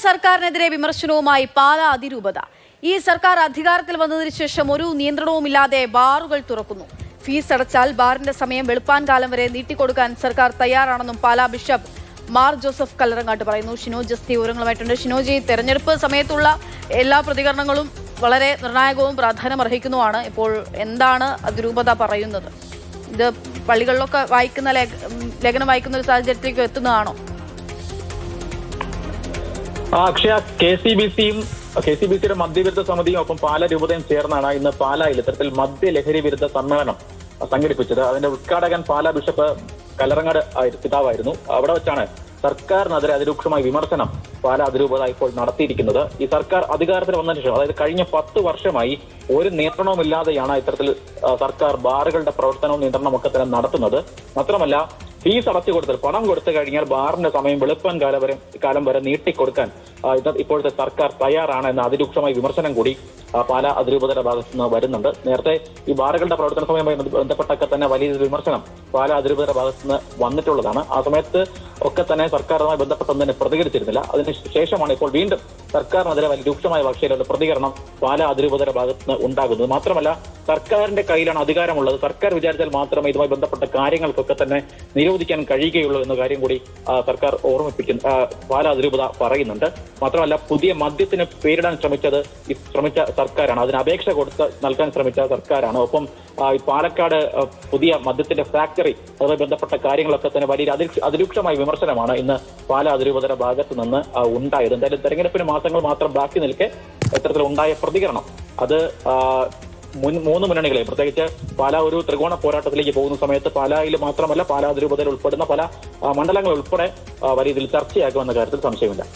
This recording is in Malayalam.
സർക്കാരിനെതിരെ വിമർശനവുമായി പാലാ അതിരൂപത. ഈ സർക്കാർ അധികാരത്തിൽ വന്നതിന് ശേഷം ഒരു നിയന്ത്രണവുമില്ലാതെ ബാറുകൾ തുറക്കുന്നു. ഫീസ് അടച്ചാൽ ബാറിന്റെ സമയം വെളുപ്പാൻ കാലം വരെ നീട്ടിക്കൊടുക്കാൻ സർക്കാർ തയ്യാറാണെന്നും പാലാ ബിഷപ്പ് മാർ ജോസഫ് കല്ലറങ്ങാട്ട് പറയുന്നു. ഷിനോജ് ജസ്തി വിവരങ്ങളുമായിട്ടുണ്ട്. ഷിനോജി, തെരഞ്ഞെടുപ്പ് സമയത്തുള്ള എല്ലാ പ്രതികരണങ്ങളും വളരെ നിർണായകവും പ്രാധാന്യമർഹിക്കുന്നതുമാണ്. ഇപ്പോൾ എന്താണ് അതിരൂപത പറയുന്നത്? ഇത് പള്ളികളിലൊക്കെ വായിക്കുന്ന ലേഖനം വായിക്കുന്ന ഒരു സാഹചര്യത്തിലേക്ക് എത്തുന്നതാണോ? അക്ഷയ, കെ സി ബി സിയുടെ മദ്യവിരുദ്ധ സമിതിയും ഒപ്പം പാലാ രൂപതയും ചേർന്നാണ് ഇന്ന് പാലായിൽ ഇത്തരത്തിൽ മദ്യലഹരി വിരുദ്ധ സമ്മേളനം സംഘടിപ്പിച്ചത്. അതിന്റെ ഉദ്ഘാടകൻ പാലാ ബിഷപ്പ് കല്ലറങ്ങാട് പിതാവായിരുന്നു. അവിടെ വെച്ചാണ് സർക്കാരിനെതിരെ അതിരൂക്ഷമായ വിമർശനം പാലാ അതിരൂപത ഇപ്പോൾ നടത്തിയിരിക്കുന്നത്. ഈ സർക്കാർ അധികാരത്തിൽ വന്നതിന് ശേഷം, അതായത് കഴിഞ്ഞ 10 വർഷമായി ഒരു നിയന്ത്രണവുമില്ലാതെയാണ് ഇത്തരത്തിൽ സർക്കാർ ബാറുകളുടെ പ്രവർത്തനവും നിയന്ത്രണവും ഒക്കെ തന്നെ നടത്തുന്നത്. മാത്രമല്ല, ഫീസ് അടച്ചു കൊടുത്താൽ, പണം കൊടുത്തു കഴിഞ്ഞാൽ ബാറിന്റെ സമയം വെളുപ്പാൻ കാലം വരെ നീട്ടിക്കൊടുക്കാൻ ഇപ്പോഴത്തെ സർക്കാർ തയ്യാറാണ് എന്ന അതിരൂക്ഷമായ വിമർശനം കൂടി പാലാ അതിരൂപതയുടെ ഭാഗത്തു നിന്ന് വരുന്നുണ്ട്. നേരത്തെ ഈ ബാറുകളുടെ പ്രവർത്തന സമയവുമായി ബന്ധപ്പെട്ടൊക്കെ തന്നെ വലിയ വിമർശനം പാലാ അതിരൂപതയുടെ ഭാഗത്തു നിന്ന് വന്നിട്ടുള്ളതാണ്. ആ സമയത്ത് ഒക്കെ തന്നെ സർക്കാരുമായി ബന്ധപ്പെട്ടൊന്നും പ്രതികരിച്ചിരുന്നില്ല. അതിനുശേഷമാണ് ഇപ്പോൾ വീണ്ടും സർക്കാരിനെതിരെ വലിയ രൂക്ഷമായ ഭാഷയിലുള്ള പ്രതികരണം പാലാ അതിരൂപതയുടെ ഭാഗത്ത് നിന്ന് ഉണ്ടാകുന്നത്. മാത്രമല്ല, സർക്കാരിന്റെ കയ്യിലാണ് അധികാരമുള്ളത്. സർക്കാർ വിചാരിച്ചാൽ മാത്രമേ ഇതുമായി ബന്ധപ്പെട്ട കാര്യങ്ങൾക്കൊക്കെ തന്നെ നിരോധിക്കാൻ കഴിയുകയുള്ളൂ എന്ന കാര്യം കൂടി സർക്കാർ പാലാ അതിരൂപത പറയുന്നുണ്ട്. മാത്രമല്ല, പുതിയ മദ്യത്തിന് പേരിടാൻ ശ്രമിച്ച സർക്കാരാണ്. അതിന് അപേക്ഷ കൊടുത്ത് നൽകാൻ ശ്രമിച്ച സർക്കാരാണ്. ഒപ്പം പാലക്കാട് പുതിയ മദ്യത്തിന്റെ ഫാക്ടറി, അതുമായി ബന്ധപ്പെട്ട കാര്യങ്ങളൊക്കെ തന്നെ വലിയ അതിരൂക്ഷമായ വിമർശനമാണ് ഇന്ന് പാലാ അതിരൂപതയുടെ ഭാഗത്ത് നിന്ന് ഉണ്ടായത്. എന്തായാലും തെരഞ്ഞെടുപ്പിന് മാസങ്ങൾ മാത്രം ബാക്കി നിൽക്കെ ഇത്തരത്തിൽ ഉണ്ടായ പ്രതികരണം അത് മൂന്ന് മുന്നണികളെ, പ്രത്യേകിച്ച് പാലാ ഒരു ത്രികോണ പോരാട്ടത്തിലേക്ക് പോകുന്ന സമയത്ത് പാലായിൽ മാത്രമല്ല പാലാ അതിരൂപതയിൽ ഉൾപ്പെടുന്ന പല മണ്ഡലങ്ങൾ ഉൾപ്പെടെ വലിയ ഇതിൽ ചർച്ചയാക്കുമെന്ന കാര്യത്തിൽ സംശയമില്ല.